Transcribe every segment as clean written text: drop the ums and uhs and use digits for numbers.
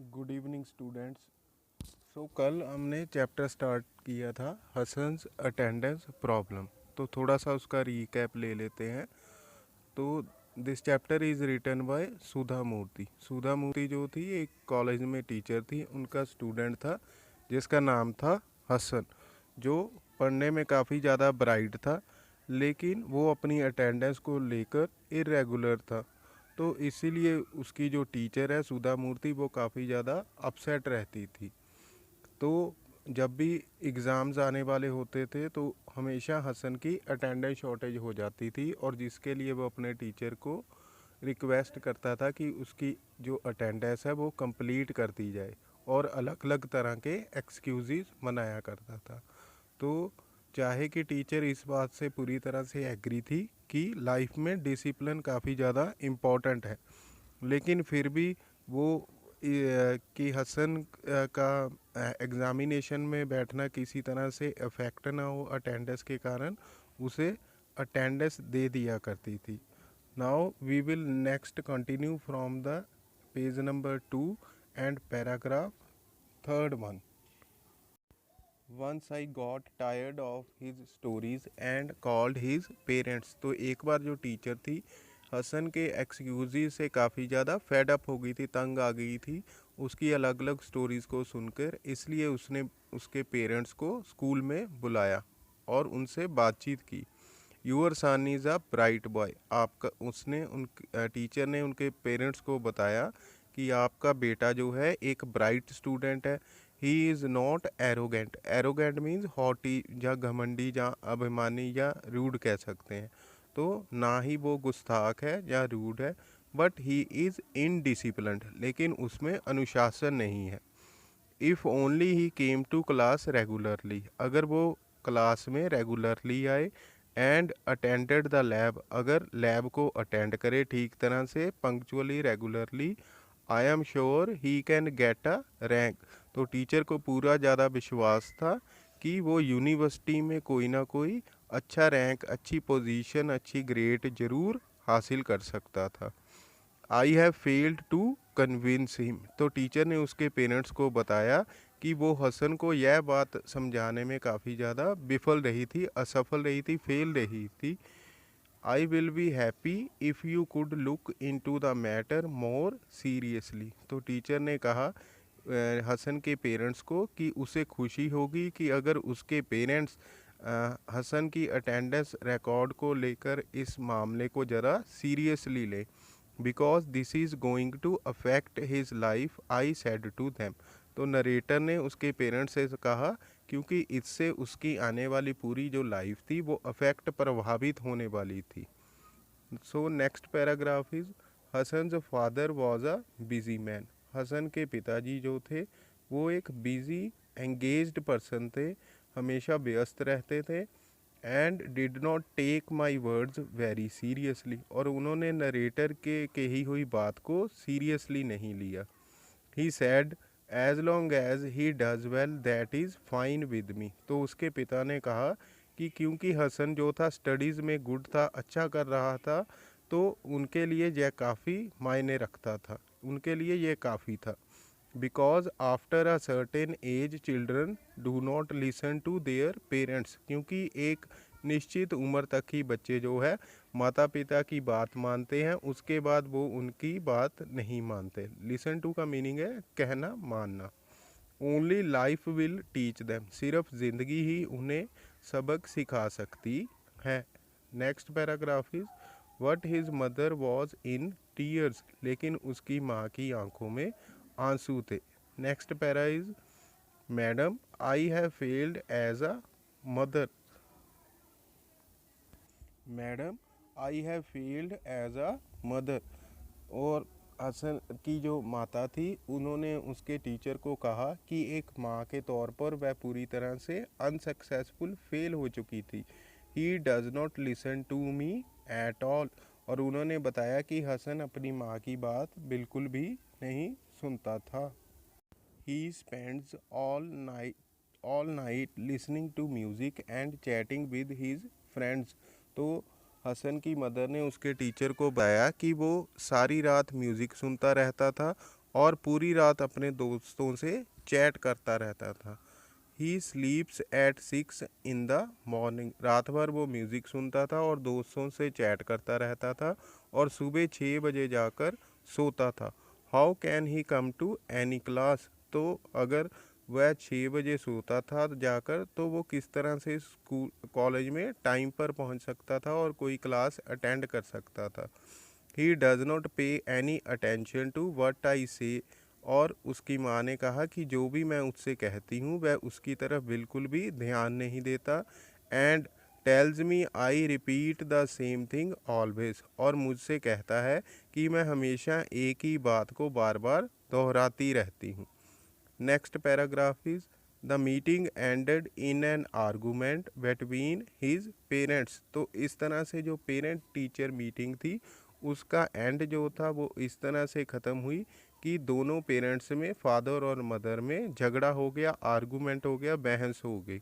Good evening students. कल हमने chapter start किया था हसन्स अटेंडेंस प्रॉब्लम। तो थोड़ा सा उसका रीकैप ले लेते हैं। तो this chapter is written by Sudha Murthy. Sudha Murthy जो थी एक कॉलेज में टीचर थी, उनका स्टूडेंट था जिसका नाम था हसन, जो पढ़ने में काफ़ी ज़्यादा ब्राइट था, लेकिन वो अपनी अटेंडेंस को लेकर इरेगुलर था। तो इसीलिए उसकी जो टीचर है सुधा मूर्ति, वो काफ़ी ज़्यादा अपसेट रहती थी। तो जब भी एग्ज़ाम्स आने वाले होते थे तो हमेशा हसन की अटेंडेंस शॉर्टेज हो जाती थी, और जिसके लिए वो अपने टीचर को रिक्वेस्ट करता था कि उसकी जो अटेंडेंस है वो कंप्लीट कर दी जाए, और अलग अलग तरह के एक्सक्यूज़ेस मनाया करता था। तो चाहे कि टीचर इस बात से पूरी तरह से एग्री थी कि लाइफ में डिसिप्लिन काफ़ी ज़्यादा इम्पॉर्टेंट है, लेकिन फिर भी वो कि हसन का एग्ज़ामिनेशन में बैठना किसी तरह से अफेक्ट ना हो अटेंडेंस के कारण, उसे अटेंडेंस दे दिया करती थी। Now we will next continue from the page number 2 and paragraph third one. Once I got tired of his stories and called his parents. तो एक बार जो टीचर थी हसन के एक्सक्यूज़ से काफ़ी ज़्यादा फेड अप हो गई थी, तंग आ गई थी उसकी अलग अलग स्टोरीज़ को सुनकर, इसलिए उसने उसके पेरेंट्स को स्कूल में बुलाया और उनसे बातचीत की। Your son is a bright boy. आपका उसने उन टीचर ने उनके पेरेंट्स को बताया कि आपका बेटा जो है एक ब्राइट स्टूडेंट है। He is not arrogant. Arrogant means haughty या घमंडी या अभिमानी या रूड कह सकते हैं। तो ना ही वो गुस्ताख है या रूड है, बट ही इज़ इनडिसिप्लिन्ड, लेकिन उसमें अनुशासन नहीं है। If only he came to class regularly. अगर वो क्लास में रेगुलरली आए, एंड अटेंडेड द लैब। अगर लैब को अटेंड करे ठीक तरह से, punctually, regularly, I am sure he can get a rank. तो टीचर को पूरा ज़्यादा विश्वास था कि वो यूनिवर्सिटी में कोई ना कोई अच्छा रैंक, अच्छी पोजीशन, अच्छी ग्रेड ज़रूर हासिल कर सकता था। I have failed to convince him. तो टीचर ने उसके पेरेंट्स को बताया कि वो हसन को यह बात समझाने में काफ़ी ज़्यादा विफल रही थी, असफल रही थी, फेल रही थी। I will be happy if you could look into the matter more seriously. तो टीचर ने कहा हसन के पेरेंट्स को कि उसे खुशी होगी कि अगर उसके पेरेंट्स हसन की अटेंडेंस रिकॉर्ड को लेकर इस मामले को ज़रा सीरियसली लें, because this is going to affect his life, I said to them. तो नरेटर ने उसके पेरेंट्स से कहा क्योंकि इससे उसकी आने वाली पूरी जो लाइफ थी वो अफेक्ट, प्रभावित होने वाली थी। So next paragraph is Hasan's father was a busy man. Hasan के पिताजी जो थे वो एक बिजी एंगेज्ड पर्सन थे, हमेशा व्यस्त रहते थे। And did not take my words very seriously. और उन्होंने नरेटर के कही हुई बात को सीरियसली नहीं लिया। He said as long as he does well that is fine with me. तो उसके पिता ने कहा कि क्योंकि हसन जो था स्टडीज़ में गुड था, अच्छा कर रहा था, तो उनके लिए यह काफ़ी मायने रखता था, उनके लिए यह काफ़ी था। Because after a certain age children do not listen to their parents. क्योंकि एक निश्चित उम्र तक ही बच्चे जो है माता पिता की बात मानते हैं, उसके बाद वो उनकी बात नहीं मानते। लिसन टू का मीनिंग है कहना, मानना। Only life will teach them. सिर्फ ज़िंदगी ही उन्हें सबक सिखा सकती है। Next paragraph is what his mother was in tears. लेकिन उसकी माँ की आंखों में आंसू थे। Next para is madam I have failed as a mother. Madam I have failed as a mother. और हसन की जो माता थी उन्होंने उसके टीचर को कहा कि एक माँ के तौर पर वह पूरी तरह से अनसक्सेसफुल फेल हो चुकी थी। He does not listen to me at all. और उन्होंने बताया कि हसन अपनी माँ की बात बिल्कुल भी नहीं सुनता था। He spends all night listening to music and chatting with his friends. तो हसन की मदर ने उसके टीचर को बताया कि वो सारी रात म्यूज़िक सुनता रहता था और पूरी रात अपने दोस्तों से चैट करता रहता था। He sleeps at 6 in the morning, रात भर वो म्यूज़िक सुनता था और दोस्तों से चैट करता रहता था और सुबह 6 बजे जाकर सोता था। How can he come to any class, तो अगर वह 6 बजे सोता था जाकर तो वो किस तरह से स्कूल कॉलेज में टाइम पर पहुंच सकता था और कोई क्लास अटेंड कर सकता था। He does not pay any attention to what I say, और उसकी माँ ने कहा कि जो भी मैं उससे कहती हूँ वह उसकी तरफ बिल्कुल भी ध्यान नहीं देता। And tells me I repeat the same thing always, और मुझसे कहता है कि मैं हमेशा एक ही बात को बार बार दोहराती रहती हूँ। Next paragraph is the meeting ended in an argument between his parents. तो इस तरह से जो पेरेंट टीचर मीटिंग थी उसका एंड जो था वो इस तरह से ख़त्म हुई कि दोनों पेरेंट्स में, फादर और मदर में झगड़ा हो गया, आर्गूमेंट हो गया, बहस हो गई।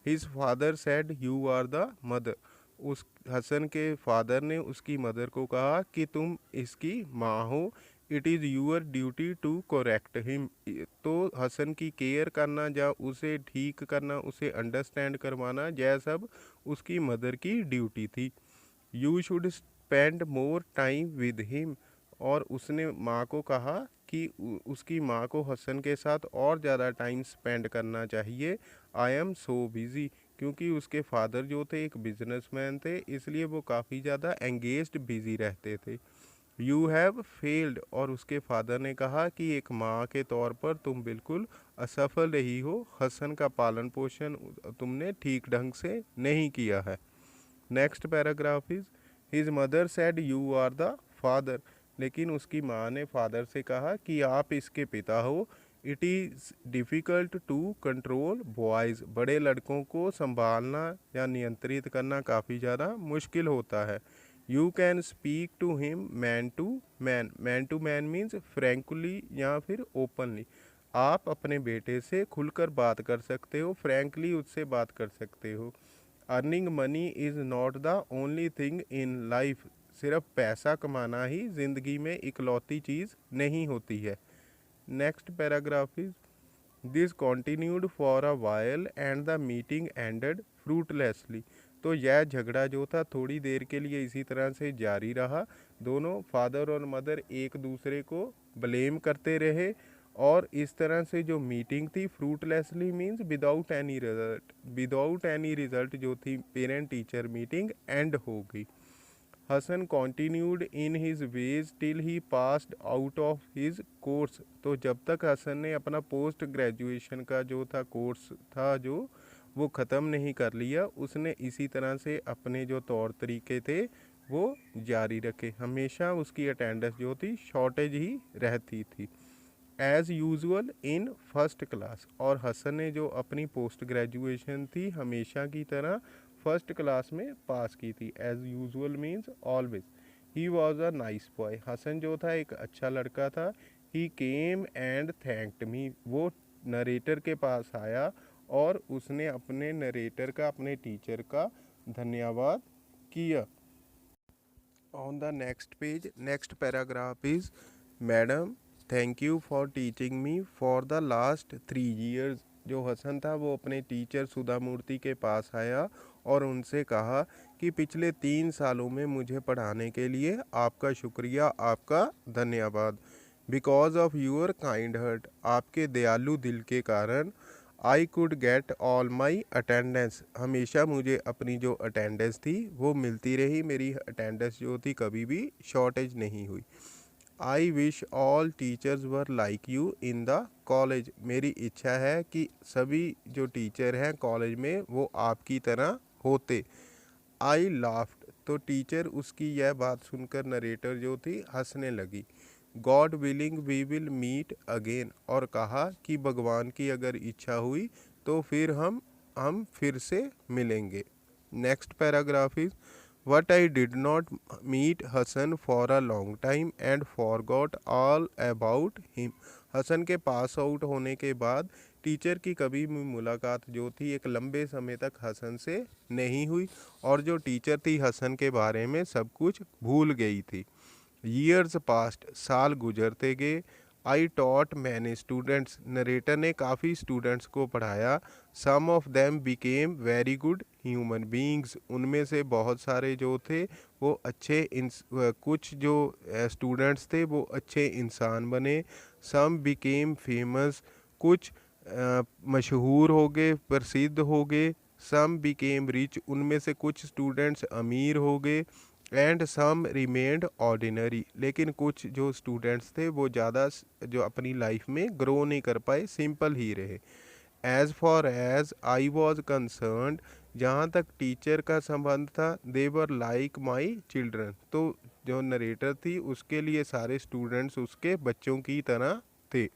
His father said you are the mother, उस हसन के फादर ने उसकी मदर को कहा कि तुम इसकी माँ हो। It is your duty to correct him, तो हसन की केयर करना या उसे ठीक करना, उसे अंडरस्टैंड करवाना, यह सब उसकी मदर की ड्यूटी थी। You should spend more time with him, और उसने माँ को कहा कि उसकी माँ को हसन के साथ और ज़्यादा टाइम स्पेंड करना चाहिए। आई एम सो बिज़ी, क्योंकि उसके फादर जो थे एक बिजनेसमैन थे, इसलिए वो काफ़ी ज़्यादा एंगेज्ड बिज़ी रहते थे। यू हैव फेल्ड, और उसके फादर ने कहा कि एक माँ के तौर पर तुम बिल्कुल असफल रही हो, हसन का पालन पोषण तुमने ठीक ढंग से नहीं किया है। Next paragraph is his mother said you are the father, लेकिन उसकी माँ ने फादर से कहा कि आप इसके पिता हो। It is difficult to control boys, बड़े लड़कों को संभालना या नियंत्रित करना काफ़ी ज़्यादा मुश्किल होता है। You can speak to him man to man, man to man means frankly या फिर ओपनली, आप अपने बेटे से खुलकर बात कर सकते हो, फ्रैंकली उससे बात कर सकते हो। Earning money is not the only thing in life, सिर्फ पैसा कमाना ही ज़िंदगी में इकलौती चीज़ नहीं होती है। Next paragraph is this continued for a while and the meeting ended fruitlessly, तो यह झगड़ा जो था थोड़ी देर के लिए इसी तरह से जारी रहा। दोनों फादर और मदर एक दूसरे को ब्लेम करते रहे और इस तरह से जो मीटिंग थी fruitlessly means without any result जो थी पेरेंट टीचर मीटिंग एंड हो गई। Hasan continued in his ways till he passed out of his course, तो जब तक हसन ने अपना पोस्ट ग्रेजुएशन का जो था कोर्स था जो वो ख़त्म नहीं कर लिया, उसने इसी तरह से अपने जो तौर तरीके थे वो जारी रखे। हमेशा उसकी अटेंडेंस जो थी शॉर्टेज ही रहती थी। As usual in first class, और हसन ने जो अपनी पोस्ट ग्रेजुएशन थी हमेशा की तरह फर्स्ट क्लास में पास की थी। As usual means always. He was a nice boy, Hasan जो था एक अच्छा लड़का था। ही केम एंड थैंक्ड मी, वो नरेटर के पास आया और उसने अपने नरेटर का, अपने टीचर का धन्यवाद किया। On the next page, next paragraph is madam thank you for teaching me for the last 3 years। जो हसन था वो अपने टीचर सुधा मूर्ति के पास आया और उनसे कहा कि पिछले 3 सालों में मुझे पढ़ाने के लिए आपका शुक्रिया, आपका धन्यवाद। Because of your kind heart, आपके दयालु दिल के कारण I could get all my attendance, हमेशा मुझे अपनी जो अटेंडेंस थी वो मिलती रही, मेरी अटेंडेंस जो थी कभी भी शॉर्टेज नहीं हुई। I wish all teachers were like you in the college, मेरी इच्छा है कि सभी जो टीचर हैं कॉलेज में वो आपकी तरह होते। आई लाफ्ड, तो टीचर उसकी यह बात सुनकर नरेटर जो थी हंसने लगी। God willing we will meet again, और कहा कि भगवान की अगर इच्छा हुई तो फिर हम फिर से मिलेंगे। Next paragraph is what I did not meet Hasan for a long time and forgot all about him, Hasan के पास आउट होने के बाद टीचर की कभी भी मुलाकात जो थी एक लंबे समय तक हसन से नहीं हुई और जो टीचर थी हसन के बारे में सब कुछ भूल गई थी। ईयर्स पास्ट, साल गुजरते गए। I taught many students, narrator ने काफ़ी स्टूडेंट्स को पढ़ाया। Some of them became very good human beings, उनमें से बहुत सारे जो थे वो कुछ जो स्टूडेंट्स थे वो अच्छे इंसान बने। सम बिकेम फेमस, कुछ मशहूर हो गए, प्रसिद्ध हो गए। सम बिकेम रिच, उनमें से कुछ स्टूडेंट्स अमीर हो गए। एंड सम रिमेंड ऑर्डिनरी, लेकिन कुछ जो स्टूडेंट्स थे वो ज़्यादा जो अपनी लाइफ में ग्रो नहीं कर पाए, सिंपल ही रहे। As far as I was concerned, जहाँ तक टीचर का संबंध था, दे वर लाइक माई चिल्ड्रन, तो जो नरेटर थी उसके लिए सारे स्टूडेंट्स उसके बच्चों की तरह थे।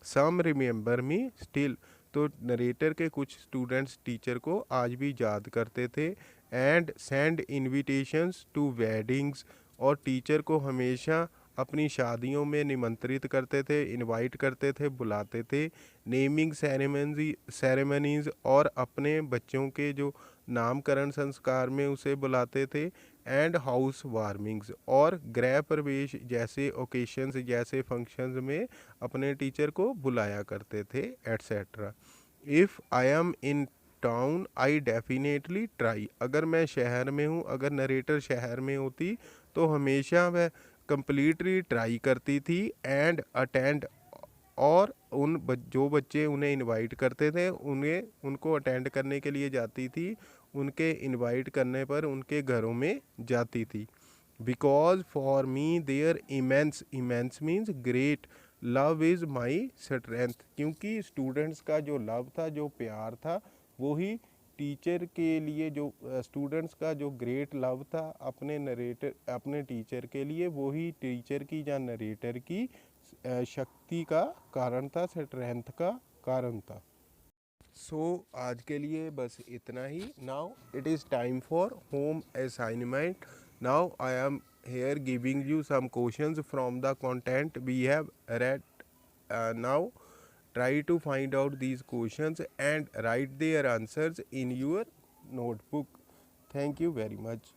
सम रिमेंबर मी स्टिल, तो नरेटर के कुछ स्टूडेंट्स टीचर को आज भी याद करते थे। And send invitations to weddings, और टीचर को हमेशा अपनी शादियों में निमंत्रित करते थे, इनवाइट करते थे, बुलाते थे। नेमिंग सेरेमनीज, और अपने बच्चों के जो नामकरण संस्कार में उसे बुलाते थे। एंड हाउस वार्मिंग्स, और गृह प्रवेश जैसे ओकेशंस, जैसे फंक्शंस में अपने टीचर को बुलाया करते थे, etcetera. If I am in town I definitely try, अगर मैं शहर में हूँ, अगर नरेटर शहर में होती तो हमेशा वह कंप्लीटली ट्राई करती थी। एंड अटेंड, और जो बच्चे उन्हें इनवाइट करते थे उनको अटेंड करने के लिए जाती थी, उनके इनवाइट करने पर उनके घरों में जाती थी। Because for me their immense, immense means great, love is my strength, क्योंकि स्टूडेंट्स का जो लव था, जो प्यार था, वो ही टीचर के लिए, जो स्टूडेंट्स का जो ग्रेट लव था अपने टीचर के लिए, वो ही टीचर की या नरेटर की शक्ति का कारण था, स्ट्रेंथ का कारण था। आज के लिए बस इतना ही। Now it is time for home assignment. Now I am here giving you some questions from the content we have read. Now try to find out these questions and write their answers in your notebook. Thank you very much.